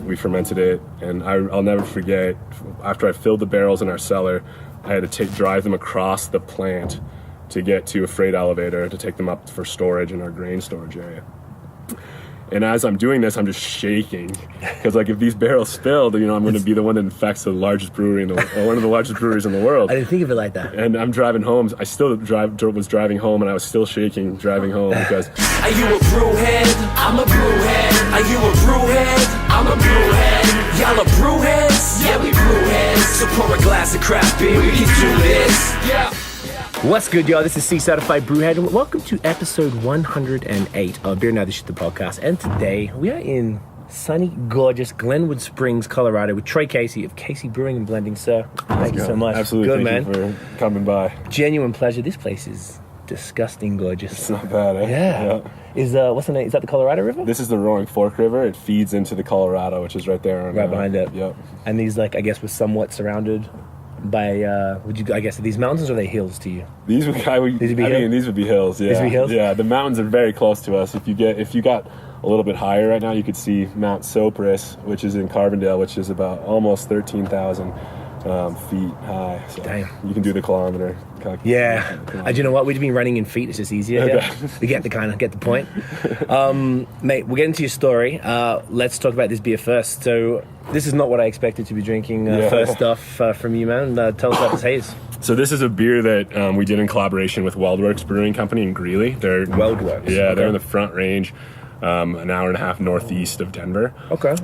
We fermented it, and I'll never forget, after I filled the barrels in our cellar, I had to drive them across the plant to get to a freight elevator to take them up for storage in our grain storage area. And as I'm doing this, I'm just shaking because, like, if these barrels spilled, I'm going to be the one that infects the largest brewery one of the largest breweries in the world. I didn't think of it like that. And I'm driving home. I still was driving home, and I was still shaking driving home because. Are you a brewhead? I'm a brewhead. Are you a brewhead? I'm a brewhead. Y'all are brewheads? Yeah, we brewheads. So pour a glass of craft beer, we can do this. Yeah. What's good, y'all? This is C-Certified Brewhead, and welcome to episode 108 of Beer Now This Shit, the podcast. And today, we are in sunny, gorgeous Glenwood Springs, Colorado, with Troy Casey of Casey Brewing and Blending. Sir, thank you so much. Absolutely, good, thank you for coming by. Genuine pleasure. This place is disgusting gorgeous. It's not bad, eh? Yeah. Is what's the name? Is that the Colorado River? This is the Roaring Fork River. It feeds into the Colorado, which is right there. Right behind it. Yep. And these, like, I guess, were somewhat surrounded by are these mountains or are they hills to you? These would be hills. These would be hills. Yeah. These would be hills? Yeah, the mountains are very close to us. If you got a little bit higher right now, you could see Mount Sopris, which is in Carbondale, which is about almost 13,000 feet high. So damn. You can do the kilometer. Yeah. Do you know what? We've been running in feet. It's just easier. Okay. Yeah? We get the point. Mate, we'll get into your story. Let's talk about this beer first. So this is not what I expected to be drinking first off from you, man. Tell us about this haze. So this is a beer that we did in collaboration with WeldWerks Brewing Company in Greeley. They're WeldWerks. Yeah, they're in the Front Range, an hour and a half northeast of Denver. Okay.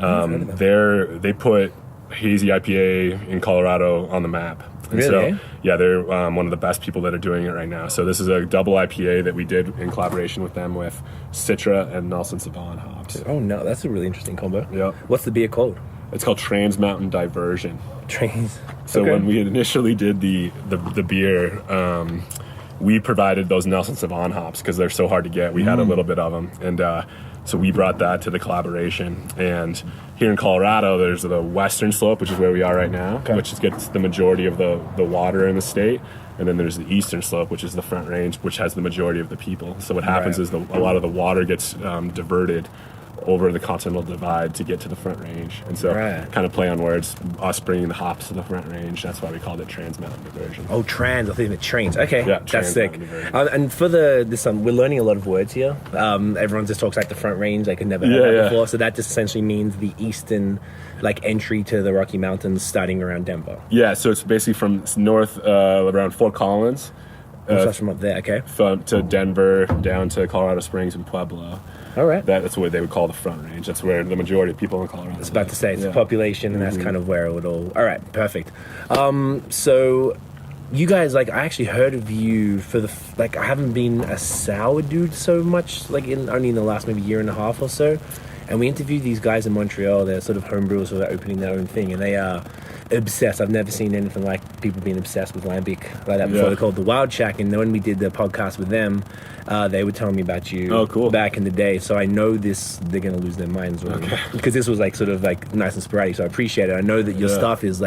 They put hazy IPA in Colorado on the map. And really? So, yeah, they're one of the best people that are doing it right now. So this is a double IPA that we did in collaboration with them with Citra and Nelson Sauvin hops. Oh no, that's a really interesting combo. Yep. What's the beer called? It's called Transmountain Diversion. So okay. when we initially did the beer, we provided those Nelson Sauvin hops because they're so hard to get. We had a little bit of them, and so we brought that to the collaboration. And here in Colorado, there's the western slope, which is where we are right now, which gets the majority of the water in the state. And then there's the eastern slope, which is the Front Range, which has the majority of the people. So what happens is a lot of the water gets diverted over the Continental Divide to get to the Front Range. And so kind of play on words, us bringing the hops to the Front Range. That's why we called it Transmountain Diversion. Oh, trans. I think it trains. Okay, yeah, that's sick. And for this we're learning a lot of words here. Everyone just talks like the Front Range. I could never heard that before. So that just essentially means the eastern entry to the Rocky Mountains starting around Denver. Yeah, so it's basically from north around Fort Collins. So that's from up there, okay. To Denver, down to Colorado Springs and Pueblo. All right. That's what they would call the Front Range. That's where the majority of people in Colorado. I was about to say, it's the population, and that's kind of where it would all... All right, perfect. So you guys, I actually heard of you for the... I haven't been a sour dude so much, only in the last maybe year and a half or so. And we interviewed these guys in Montreal. They're sort of homebrewers, so they're opening their own thing, and they are obsessed. I've never seen anything like people being obsessed with Lambic like that before. They're called the Wild Shack, and when we did the podcast with them, they were telling me about you back in the day. So I know they're going to lose their minds because this was nice and sporadic. So I appreciate it. I know that your stuff is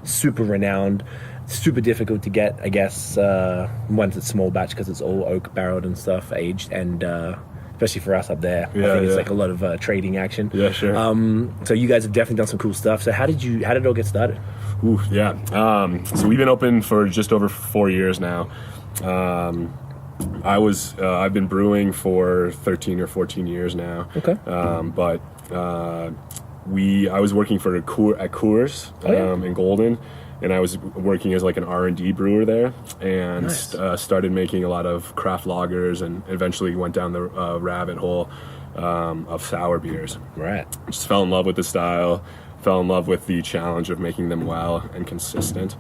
super renowned, super difficult to get, I guess, once it's small batch because it's all oak barreled and stuff, aged, and especially for us up there. I think it's a lot of trading action. Yeah, sure. So you guys have definitely done some cool stuff. So how did it all get started? Ooh, yeah. So we've been open for just over 4 years now. I've been brewing for 13 or 14 years now. Okay. But I was working at Coors in Golden, and I was working as an R&D brewer there, and started making a lot of craft lagers, and eventually went down the rabbit hole of sour beers. Right. Just fell in love with the style, fell in love with the challenge of making them well and consistent,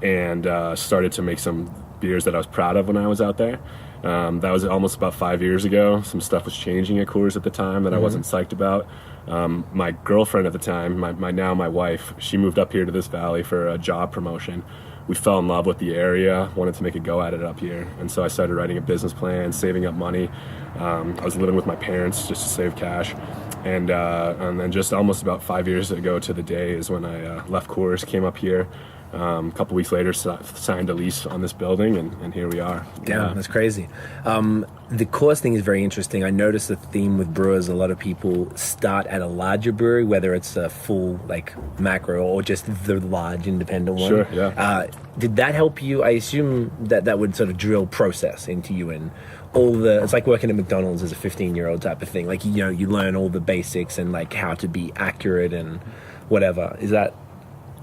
and started to make some beers that I was proud of when I was out there. That was almost about 5 years ago. Some stuff was changing at Coors at the time that I wasn't psyched about. My girlfriend at the time, my wife, she moved up here to this valley for a job promotion. We fell in love with the area, wanted to make a go at it up here. And so I started writing a business plan, saving up money. I was living with my parents just to save cash. And then just almost about 5 years ago to the day is when I left Coors, came up here. A couple weeks later, signed a lease on this building, and here we are. Damn, that's crazy. the course thing is very interesting. I noticed the theme with brewers. A lot of people start at a larger brewery, whether it's a full like macro or just the large independent one. Sure, yeah. Did that help you? I assume that would sort of drill process into you and all the. It's like working at McDonald's as a 15-year-old type of thing. Like you learn all the basics and like how to be accurate and whatever. Is that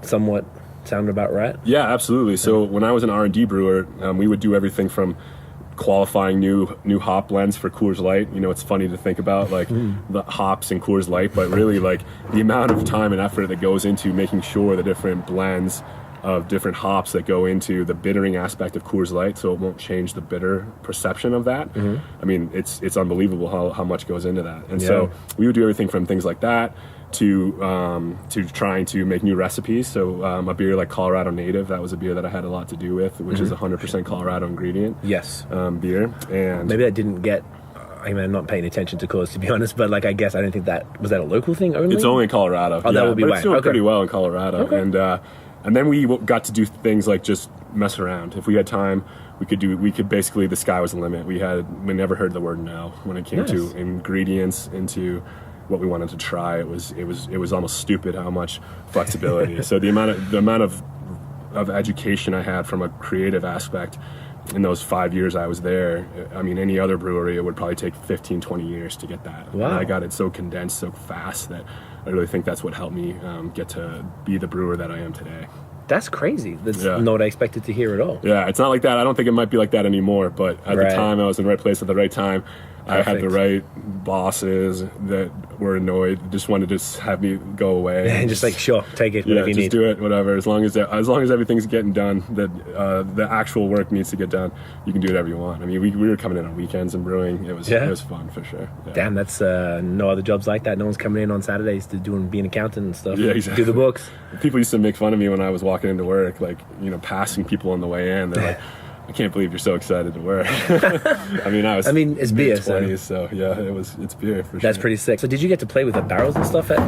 somewhat sound about right? Yeah, absolutely. So when I was an R&D brewer, we would do everything from qualifying new hop blends for Coors Light. It's funny to think about like the hops in Coors Light, but really like the amount of time and effort that goes into making sure the different blends of different hops that go into the bittering aspect of Coors Light, so it won't change the bitter perception of that. I mean, it's unbelievable how much goes into that. And so we would do everything from things like that to trying to make new recipes. So a beer like Colorado Native, that was a beer that I had a lot to do with, which is 100% Colorado ingredient. Yes. Beer. And maybe that didn't get. I mean, I'm not paying attention to Coors, to be honest, but like I guess I don't think that was that a local thing only. It's only in Colorado. Oh, that would be but why. it's doing Okay. pretty well in Colorado. Okay. And then we got to do things like just mess around. If we had time, we could basically, the sky was the limit. We never heard the word no when it came to ingredients, into what we wanted to try. It was almost stupid how much flexibility. So the amount of education I had from a creative aspect in those 5 years I was there, I mean, any other brewery, it would probably take 15, 20 years to get that. Wow. And I got it so condensed so fast that I really think that's what helped me get to be the brewer that I am today. That's crazy. That's not what I expected to hear at all. Yeah, it's not like that. I don't think it might be like that anymore, but at the time, I was in the right place at the right time. Perfect. I had the right bosses that were annoyed, just wanted to have me go away. And just like, sure, take it, whatever you need. Just do it, whatever. As long as everything's getting done, that the actual work needs to get done, you can do whatever you want. I mean, we were coming in on weekends and brewing. It was fun for sure. Yeah. Damn, that's no other jobs like that. No one's coming in on Saturdays to be an accountant and stuff. Yeah, exactly. Do the books. People used to make fun of me when I was walking into work, like, passing people on the way in. They're like, I can't believe you're so excited to work. I mean, it's beer, 20s, so yeah, it's beer for sure. That's pretty sick. So did you get to play with the barrels and stuff at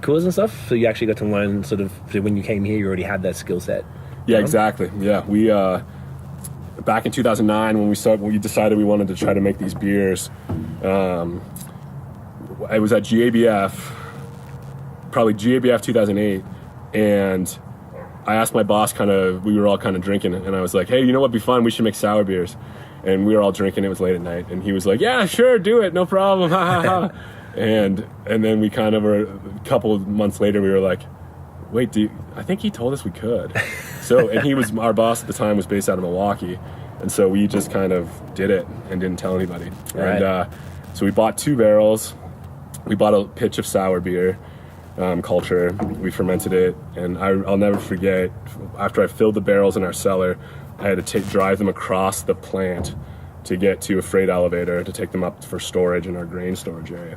Coors and stuff? So you actually got to learn sort of, so when you came here, you already had that skill set. Yeah, exactly. Yeah, we back in 2009 when we decided we wanted to try to make these beers. I was at GABF, probably GABF 2008, and I asked my boss, we were all kind of drinking, and I was like, hey, you know what'd be fun? We should make sour beers. And we were all drinking. It was late at night, and he was like, yeah, sure, do it, no problem. Ha, ha, ha. And then we kind of were, a couple of months later, we were like, wait, I think he told us we could. So, and our boss at the time was based out of Milwaukee, and so we just kind of did it and didn't tell anybody. Right. And so we bought 2 barrels. We bought a pitch of sour beer. Culture. We fermented it, and I'll never forget, after I filled the barrels in our cellar, I had to drive them across the plant to get to a freight elevator to take them up for storage in our grain storage area.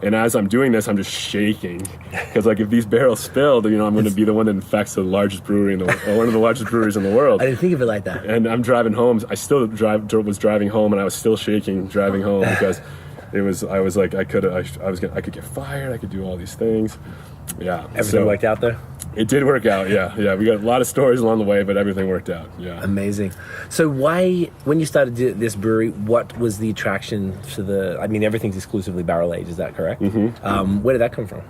And as I'm doing this, I'm just shaking, because like if these barrels spilled, I'm going to be the one that infects the largest brewery one of the largest breweries in the world. I didn't think of it like that. And I'm driving home. I still was driving home, and I was still shaking driving home because I was like, I could get fired. I could do all these things. Yeah. Everything worked out there? It did work out, yeah. Yeah, we got a lot of stories along the way, but everything worked out, yeah. Amazing. So when you started this brewery, what was the attraction to everything's exclusively barrel aged, is that correct? Mm-hmm. Where did that come from?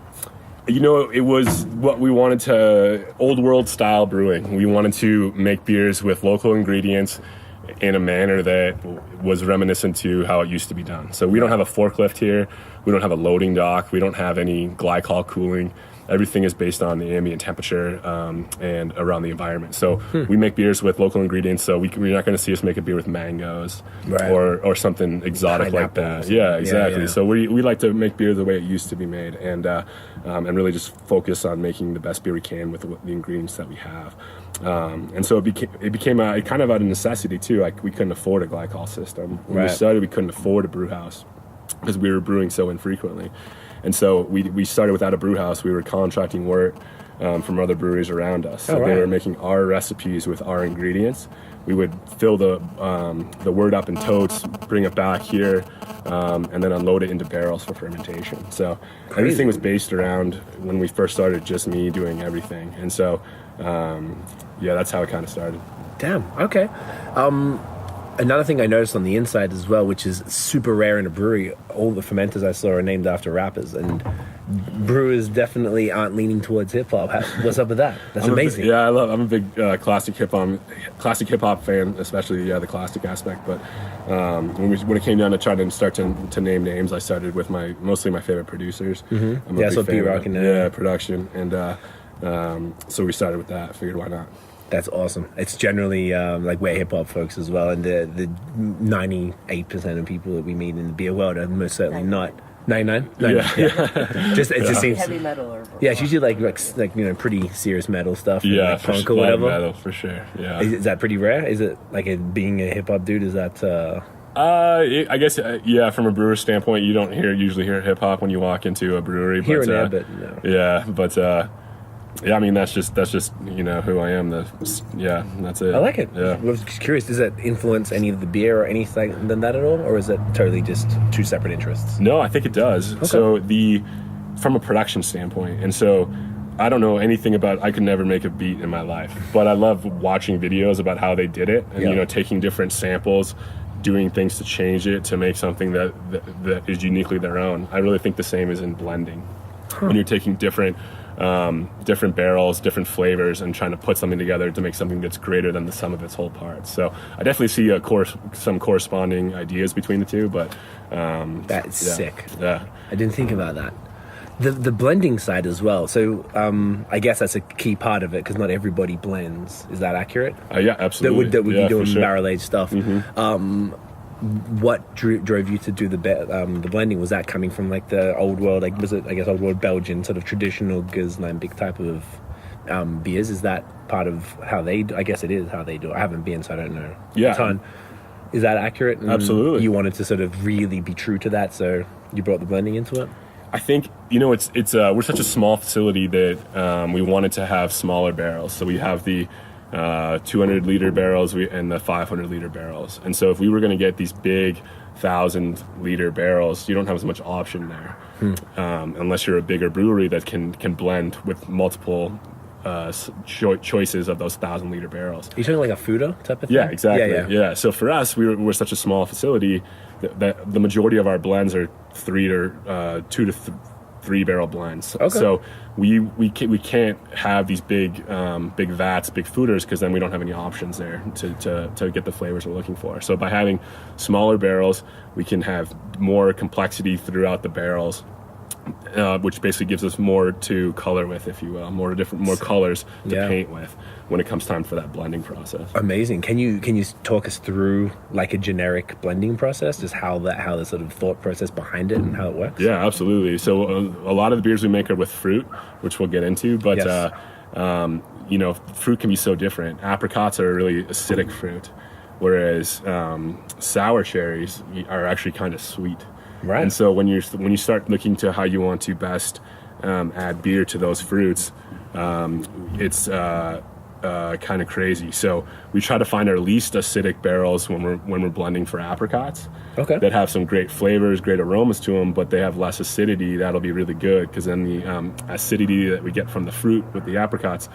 It was what we wanted to, old world style brewing. We wanted to make beers with local ingredients in a manner that was reminiscent to how it used to be done. So we don't have a forklift here. We don't have a loading dock. We don't have any glycol cooling. Everything is based on the ambient temperature and around the environment. So we make beers with local ingredients. So we're not going to see us make a beer with mangoes or something exotic like that. Yeah, exactly. Yeah. So we like to make beer the way it used to be made, and really just focus on making the best beer we can with the ingredients that we have. And so it became kind of out of necessity too. Like we couldn't afford a glycol system. When we started, we couldn't afford a brew house because we were brewing so infrequently. And so we started without a brew house. We were contracting work from other breweries around us. So they were making our recipes with our ingredients. We would fill the wort up in totes, bring it back here, and then unload it into barrels for fermentation. So everything was based around, when we first started, just me doing everything. And so, that's how it kind of started. Damn, okay. another thing I noticed on the inside as well, which is super rare in a brewery, all the fermenters I saw are named after rappers, and brewers definitely aren't leaning towards hip hop. What's up with that? That's amazing. I'm a big classic hip hop fan, especially the classic aspect. But when it came down to try to start to name names, I started with mostly my favorite producers. I'm a That's big what fan of B-Rock and production, and so we started with that. I figured, why not? That's awesome. It's generally like we're hip hop folks as well, and the 98% of people that we meet in the beer world are most certainly not. 99? Yeah. Just it just seems heavy metal or it's usually like pretty serious metal stuff. Yeah, like for punk or whatever. metal for sure. Yeah. Is that pretty rare? Is it like being a hip hop dude? Is that? I guess from a brewer standpoint, you don't usually hear hip hop when you walk into a brewery. Here and there, but no. Yeah, but I mean that's just who I am. That's it. I like it. Yeah. I was just curious. Does that influence any of the beer or anything than that at all, or is it totally just two separate interests? No, I think it does. Okay. So from a production standpoint, and so I don't know anything about. I could never make a beat in my life, but I love watching videos about how they did it, and taking different samples, doing things to change it to make something that is uniquely their own. I really think the same is in blending. When you're taking different barrels, different flavors, and trying to put something together to make something that's greater than the sum of its whole parts. So I definitely see some corresponding ideas between the two, but That's sick. Yeah, I didn't think about that. The blending side as well. So I guess that's a key part of it because not everybody blends. Is that accurate? yeah, absolutely. That would be doing sure. barrel aged stuff. What drove you to do the blending? Was that coming from like the old world, like was it old world Belgian sort of traditional Lambic type of beers? Is that part of how they? I guess it is how they do it. I haven't been, so I don't know. Yeah. A ton. Is that accurate? And absolutely. You wanted to sort of really be true to that, so you brought the blending into it. I think it's we're such a small facility that we wanted to have smaller barrels. So we have the 200 liter barrels and the 500 liter barrels. And so if we were going to get these big 1,000 liter barrels, you don't have as much option there unless you're a bigger brewery that can blend with multiple choices of those 1,000 liter barrels. Are you talking like a Fuda type of thing? Yeah, exactly. Yeah. So for us, we're such a small facility that the majority of our blends are 2 to 3 barrel blends. Okay. So we can't have these big vats, big fooders, because then we don't have any options there to get the flavors we're looking for. So by having smaller barrels, we can have more complexity throughout the barrels, which basically gives us more to color with, if you will, more colors to paint with when it comes time for that blending process. Amazing. Can you talk us through like a generic blending process, just how the sort of thought process behind it and how it works? Yeah, absolutely. So a lot of the beers we make are with fruit, which we'll get into, but fruit can be so different. Apricots are a really acidic fruit, whereas sour cherries are actually kind of sweet. Right. And so when you start looking to how you want to best add beer to those fruits, it's kind of crazy. So we try to find our least acidic barrels when we're blending for apricots. Okay. That have some great flavors, great aromas to them, but they have less acidity. That'll be really good because then the acidity that we get from the fruit with the apricots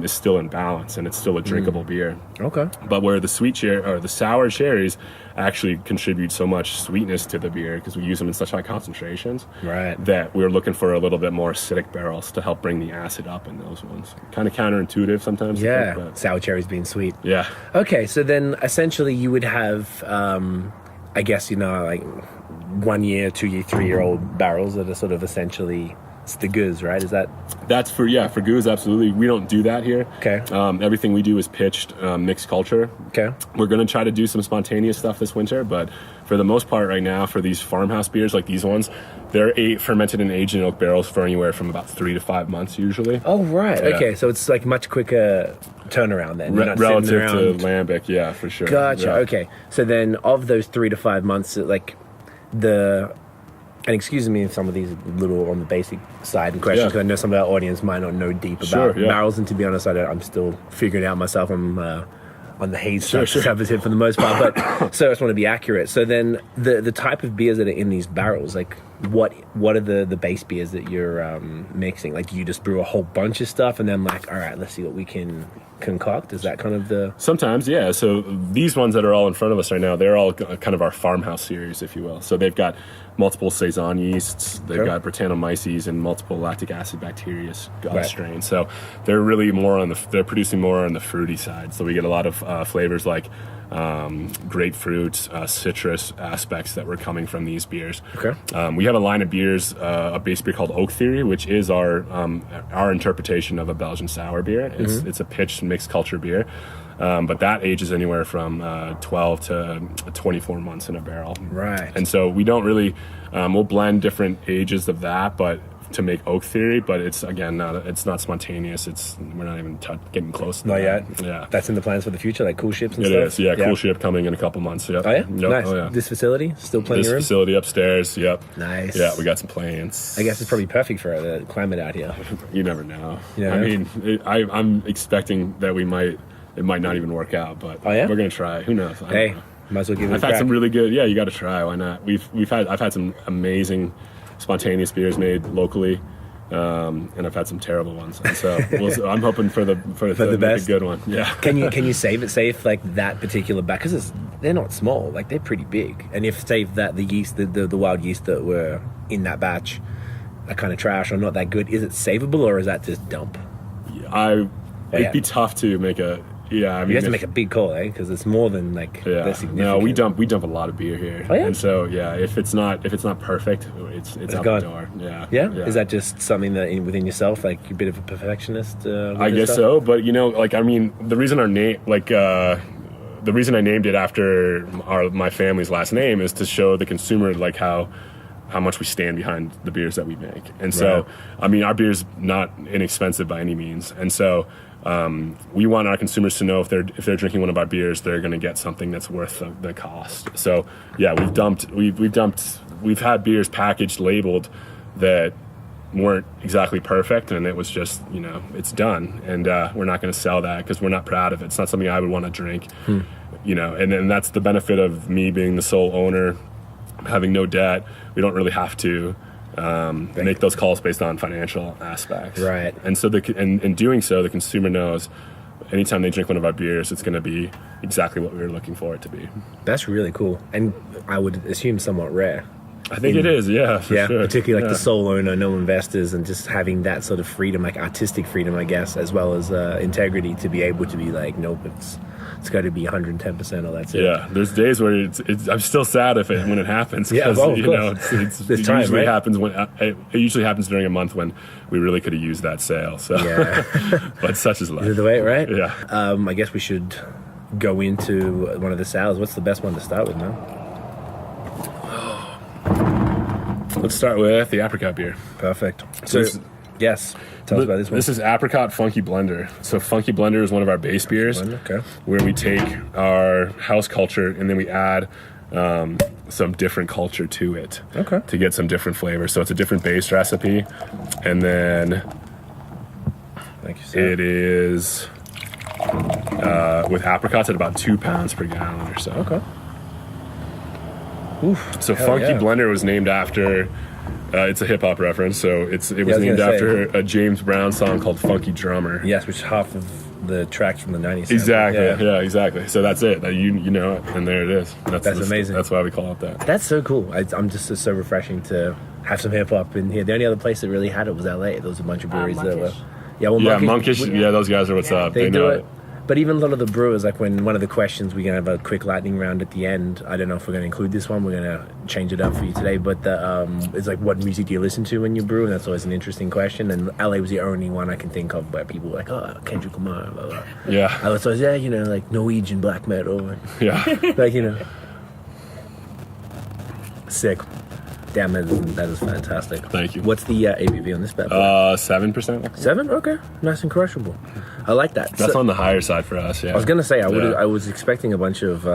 is still in balance and it's still a drinkable beer. Okay. But where the the sour cherries actually contribute so much sweetness to the beer because we use them in such high concentrations, right, that we're looking for a little bit more acidic barrels to help bring the acid up in those ones. Kind of counterintuitive sometimes. Yeah, but sour cherries being sweet. Yeah. Okay, so then essentially you would have, I guess, like 1 year, 2 year, 3 year old barrels that are sort of essentially it's the goose, right? Is that? That's for goose, absolutely. We don't do that here. Okay. Everything we do is pitched mixed culture. Okay. We're going to try to do some spontaneous stuff this winter, but for the most part right now, for these farmhouse beers like these ones, they're fermented and aged in oak barrels for anywhere from about 3 to 5 months usually. Oh, right. Yeah. Okay, so it's like much quicker turnaround then. You're not relative sitting around. to lambic, yeah, for sure. Gotcha. Yeah. Okay, so then of those 3 to 5 months, like and excuse me if some of these are a little on the basic side and questions, because I know some of our audience might not know deep about barrels, and to be honest, I'm still figuring it out myself. I'm on the haze stuff for the most part, but so I just want to be accurate. So then the type of beers that are in these barrels, like what are the base beers that you're mixing? Like, do you just brew a whole bunch of stuff and then like, all right, let's see what we can concoct? Is that kind of the... Sometimes, yeah. So these ones that are all in front of us right now, they're all kind of our Farmhouse Series, if you will. So they've got multiple Saison yeasts, they've got Brettanomyces and multiple lactic acid bacteria strains. So they're really they're producing more on the fruity side. So we get a lot of flavors like grapefruit, citrus aspects that were coming from these beers. Okay. We have a line of beers, a base beer called Oak Theory, which is our interpretation of a Belgian sour beer. It's a pitched mixed culture beer, but that ages anywhere from 12 to 24 months in a barrel. Right. And so we don't really we'll blend different ages of that, but to make Oak Theory, but it's again it's not spontaneous. We're not even getting close to Not that. yet. Yeah. That's in the plans for the future, like cool ships and It stuff. is, yeah. Cool ship coming in a couple months. Yep. Oh yeah, Yep. nice. Oh, yeah. This facility still plenty This of room. facility upstairs. Yep. Nice. Yeah, we got some plans. I guess it's probably perfect for the climate out here. You never know. You I never mean, I'm expecting that it might not even work out, but Oh, yeah? we're gonna try. Who knows? I don't Hey, know. might as well give it I've a had crack. some really good. Yeah, you got to try. Why not? I've had some amazing spontaneous beers made locally, and I've had some terrible ones. And so I'm hoping for the best? a good one. Yeah. Can you save it safe like that particular batch? Because they're not small, like they're pretty big. And if save that the yeast, the wild yeast that were in that batch are kind of trash or not that good, is it savable or is that just dump? It'd be tough to make a. Yeah, I mean, You have to make a big call, eh? Because it's more than like Yeah. the significant. No, we dump a lot of beer here. Oh, yeah? And so yeah, if it's not perfect, it's out gone. the door. Yeah. Yeah? Is that just something that within yourself, like you're a bit of a perfectionist? I guess so, but like I mean, the reason our name, the reason I named it after my family's last name is to show the consumer like how much we stand behind the beers that we make. And so, I mean, our beer's not inexpensive by any means, and so. We want our consumers to know if they're drinking one of our beers, they're going to get something that's worth the cost. So yeah, we've had beers packaged, labeled that weren't exactly perfect, and it was just it's done, and we're not going to sell that because we're not proud of it. It's not something I would want to drink, and that's the benefit of me being the sole owner, having no debt. We don't really have to. Make those calls based on financial aspects, Right? And so, in doing so, the consumer knows anytime they drink one of our beers, it's going to be exactly what we were looking for it to be. That's really cool, and I would assume somewhat rare. I think it is, yeah, for sure. Particularly like the sole owner, no investors, and just having that sort of freedom, like artistic freedom, I guess, as well as integrity to be able to be like, nope, it's got to be 110%, or that's it. Yeah, there's days where I'm still sad when it happens. Yeah, Because, This time, usually right? happens it usually happens during a month when we really could have used that sale. So, Yeah. but such is life. Either way, right? Yeah. I guess we should go into one of the sours. What's the best one to start with, man? Let's start with the Apricot beer. Perfect. So, yes, tell us about this one. This is Apricot Funky Blender. So Funky Blender is one of our base beers, Okay. where we take our house culture and then we add some different culture to it, Okay. to get some different flavors. So it's a different base recipe, and then Thank you, sir. it is with apricots at about 2 pounds per gallon or so. Okay. Oof, So hell Funky yeah. Blender was named after. It's a hip hop reference, so it was was named gonna after a James Brown song called "Funky Drummer." Yes, which is half of the tracks from the 90s. Exactly. Yeah. Yeah, exactly. So that's it. You know it, and there it is. That's amazing. That's why we call it that. That's so cool. I'm just so refreshing to have some hip hop in here. The only other place that really had it was LA. There was a bunch of breweries that were. Monkish. Yeah, well, Yeah, Monkish. Yeah, those guys are what's up. They do know it. But even a lot of the brewers, like when one of the questions, we're going to have a quick lightning round at the end. I don't know if we're going to include this one. We're going to change it up for you today. But it's like, what music do you listen to when you brew? And that's always an interesting question. And LA was the only one I can think of where people were like, oh, Kendrick Lamar, blah, blah. Yeah. I was always, like Norwegian black metal. Yeah. Like, Sick. Damn, that is fantastic. Thank you. What's the ABV on this bad boy? 7%. 7? Okay. Nice and crushable. I like that. That's So- on the higher side for us. Yeah. I was gonna say Yeah. I was expecting a bunch of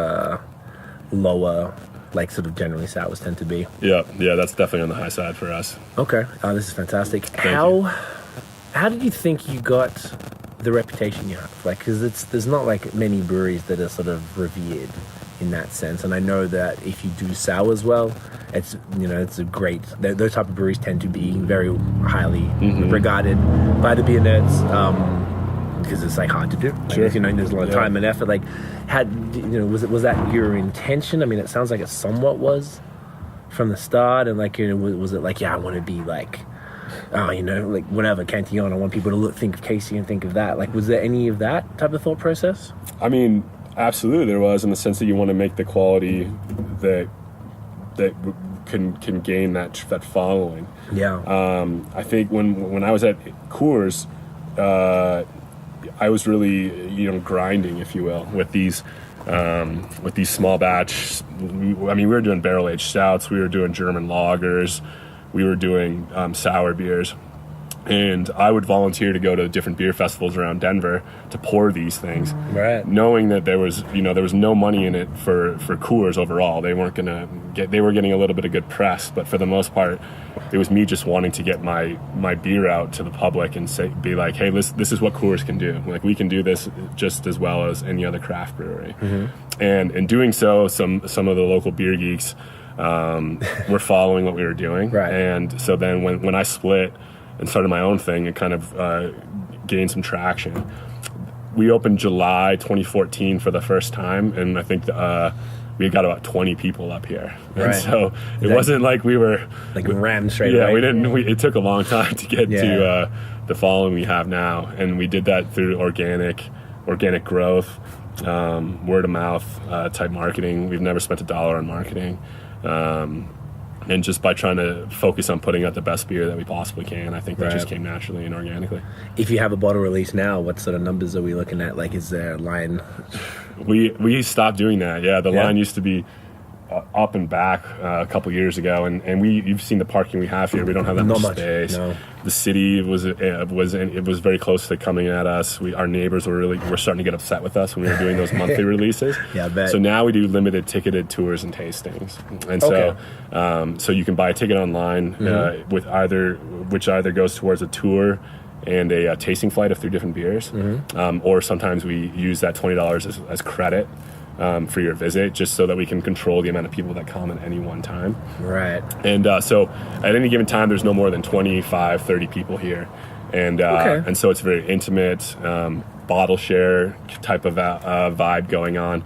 lower, like sort of generally sours tend to be. Yeah. That's definitely on the high side for us. Okay, this is fantastic. you. How did you think you got the reputation you have? Like, because there's not like many breweries that are sort of revered in that sense, and I know that if you do sours well it's it's a great. Those type of breweries tend to be very highly regarded by the beer nerds. Because it's like hard to do. Sure. There's a lot of time and effort. Like, was that your intention? I mean, it sounds like it somewhat was from the start. And like, was it like, I want to be like, like whatever Cantillon. I want people to think of Casey and think of that. Like, was there any of that type of thought process? I mean, absolutely, there was, in the sense that you want to make the quality that can gain that following. Yeah. I think when I was at Coors, I was really, grinding, if you will, with these small batch. We were doing barrel aged stouts, we were doing German lagers, we were doing sour beers, and I would volunteer to go to different beer festivals around Denver to pour these things, right? Knowing that there was no money in it for Coors overall. They were getting a little bit of good press, but for the most part, it was me just wanting to get my beer out to the public and be like, hey, this is what Coors can do. Like, we can do this just as well as any other craft brewery. And in doing so, some of the local beer geeks were following what we were doing. Right. And so then when I split and started my own thing, it kind of gained some traction. We opened July 2014 for the first time, and I think we got about 20 people up here. Right. And so it wasn't like we were like rammed straight away. away. We didn't. It took a long time to get to the following we have now, and we did that through organic growth, word of mouth type marketing. We've never spent $1 on marketing. And just by trying to focus on putting out the best beer that we possibly can, I think that just came naturally and organically. If you have a bottle release now, what sort of numbers are we looking at? Like, is there a line? We stopped doing that. Yeah, the line used to be up and back a couple years ago, and you've seen the parking we have here. We don't have that much space. No. The city was very close to coming at us. Our neighbors were starting to get upset with us when we were doing those monthly releases. Yeah, I bet. So now we do limited ticketed tours and tastings, and so you can buy a ticket online which either goes towards a tour and a tasting flight of 3 different beers, or sometimes we use that $20 as credit for your visit, just so that we can control the amount of people that come at any one time. Right. And so at any given time, there's no more than 25, 30 people here. And so it's very intimate, bottle share type of vibe going on.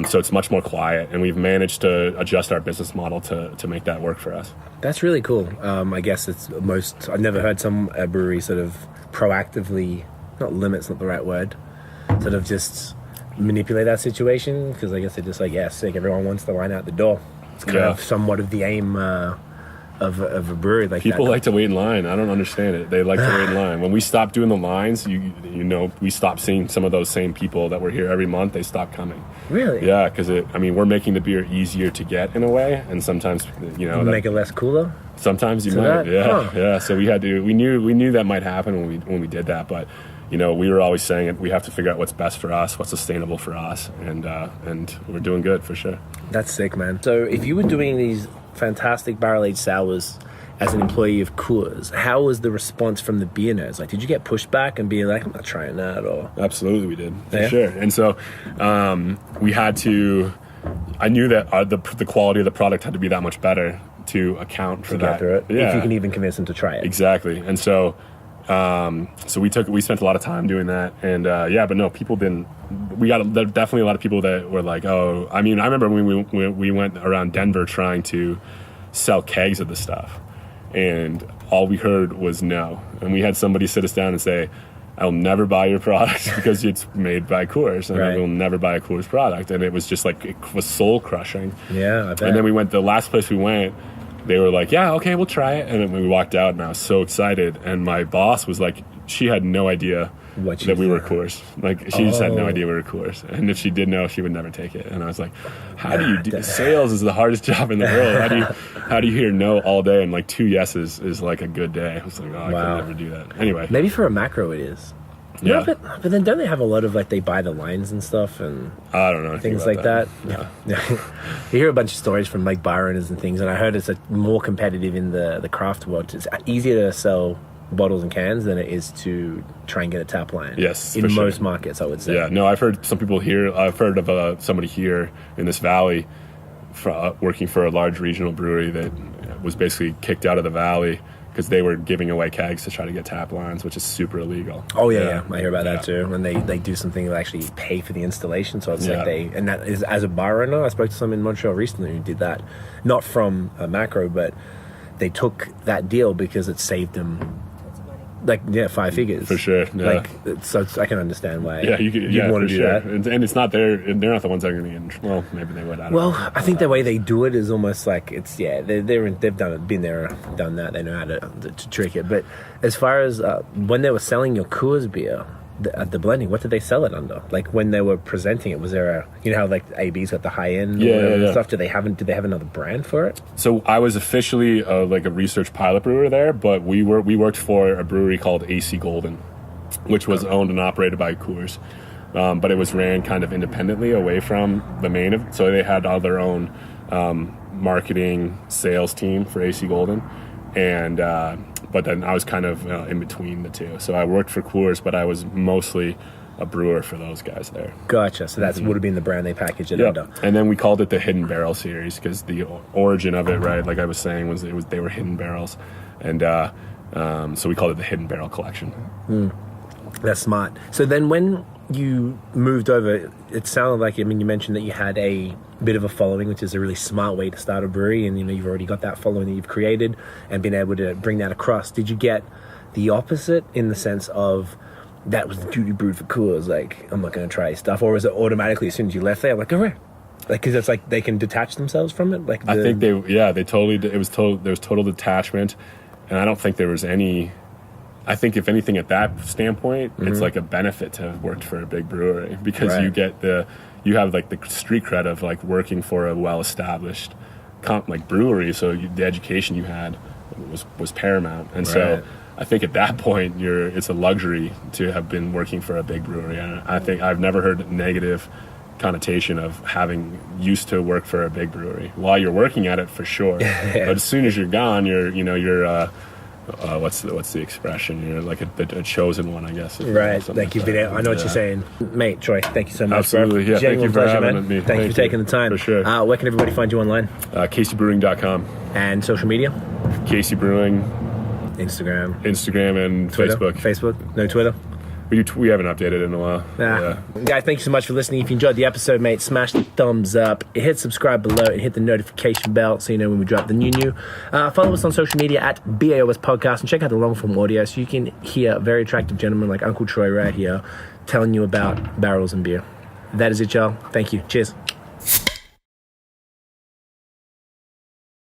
So it's much more quiet, and we've managed to adjust our business model to make that work for us. That's really cool. I guess I've never heard some brewery sort of proactively, limit's not the right word, sort of just manipulate that situation, because I guess they're just like, sick, everyone wants the line out the door. It's kind of somewhat of the aim of a brewery like people that. like to wait in line. I don't understand it. They like to wait in line. When we stopped doing the lines, we stopped seeing some of those same people that were here every month. They stopped coming. Really? Yeah, because we're making the beer easier to get in a way, and sometimes make it less cooler. Sometimes you might. Yeah. So we knew that might happen when we did that, but we were always saying we have to figure out what's best for us, what's sustainable for us, and we're doing good for sure. That's sick, man. So if you were doing these fantastic barrel-aged sours as an employee of Coors, how was the response from the beer nerds? Like, did you get pushback and be like, I'm not trying that? Or absolutely, we did, for sure. And so we had to. I knew that the quality of the product had to be that much better to account for that. Get through it, if you can even convince them to try it. Exactly, and so. So we spent a lot of time doing that, and but no, people didn't. There were definitely a lot of people that were like, oh, I remember when we went around Denver trying to sell kegs of the stuff, and all we heard was no. And we had somebody sit us down and say, I'll never buy your product because it's made by Coors, and I will never buy a Coors product. And it was just like, it was soul crushing. Yeah, I bet. And then the last place we went, they were like, yeah, okay, we'll try it. And then we walked out, and I was so excited. And my boss was like, she had no idea that we were Coors. Like, she just had no idea we were Coors. And if she did know, she would never take it. And I was like, how do you do sales is the hardest job in the world. How do you hear no all day? And like 2 yeses is like a good day. I was like, I could never do that. Anyway. Maybe for a macro it is. Yeah. But then don't they have a lot of like, they buy the lines and stuff and I don't know things like that? Yeah. You hear a bunch of stories from like bar owners and things, and I heard it's more competitive in the craft world. It's easier to sell bottles and cans than it is to try and get a tap line. Yes, in most markets, I would say. Yeah, no, I've heard some people here. I've heard of somebody here in this valley working for a large regional brewery that was basically kicked out of the valley because they were giving away kegs to try to get tap lines, which is super illegal. Oh yeah. I hear about that too. And they do something to actually pay for the installation. So it's like and that is, as a bar owner, I spoke to some in Montreal recently who did that, not from a macro, but they took that deal because it saved them. Like 5 figures for sure. Yeah. Like so, I can understand why. Yeah, you'd want to do that. And it's not they're not the ones that are going to get. Well, maybe they would. I don't know. I think the way they do it is almost like it's they've done it, been there, done that. They know how to trick it. But as far as when they were selling your Coors beer at the blending, what did they sell it under? Like when they were presenting it, was there how like AB's got the high end stuff? Did they have another brand for it? So I was officially like a research pilot brewer there, but we worked for a brewery called AC Golden, which was owned and operated by Coors, but it was ran kind of independently away from the main. So they had all their own marketing sales team for AC Golden, and but then I was kind of in between the two. So I worked for Coors, but I was mostly a brewer for those guys there. Gotcha. So that would have been the brand they packaged it under. And then we called it the Hidden Barrel Series because the origin of it, right, like I was saying, was they were hidden barrels, and so we called it the Hidden Barrel Collection. That's smart. So then when you moved over, it sounded like, you mentioned that you had a bit of a following, which is a really smart way to start a brewery, and you've already got that following that you've created and been able to bring that across. Did you get the opposite in the sense of that was the duty brewed for Coors, like I'm not going to try stuff, or was it automatically as soon as you left there like, all right, like because it's like they can detach themselves from it? Like I think they totally, there was total detachment, and I don't think there was any. I think if anything, at that standpoint, it's like a benefit to have worked for a big brewery because you have like the street cred of like working for a well-established like brewery. So the education you had was paramount, and so I think at that point it's a luxury to have been working for a big brewery. And I think I've never heard a negative connotation of having used to work for a big brewery. While you're working at it, for sure, but as soon as you're gone, you're what's the expression? You're like a chosen one, I guess. Right. Thank you. I know what you're saying. Mate, Troy, thank you so much. Absolutely. Yeah, thank you for having me. Thank you for taking the time. For sure. Where can everybody find you online? CaseyBrewing.com. And social media? Casey Brewing. Instagram and Twitter? Facebook. No Twitter? We haven't updated in a while. Guys, thank you so much for listening. If you enjoyed the episode, mate, smash the thumbs up, hit subscribe below, and hit the notification bell so you know when we drop the new. Follow us on social media at BAOS Podcast, and check out the long form audio so you can hear very attractive gentlemen like Uncle Troy right here telling you about barrels and beer. That is it, y'all. Thank you. Cheers.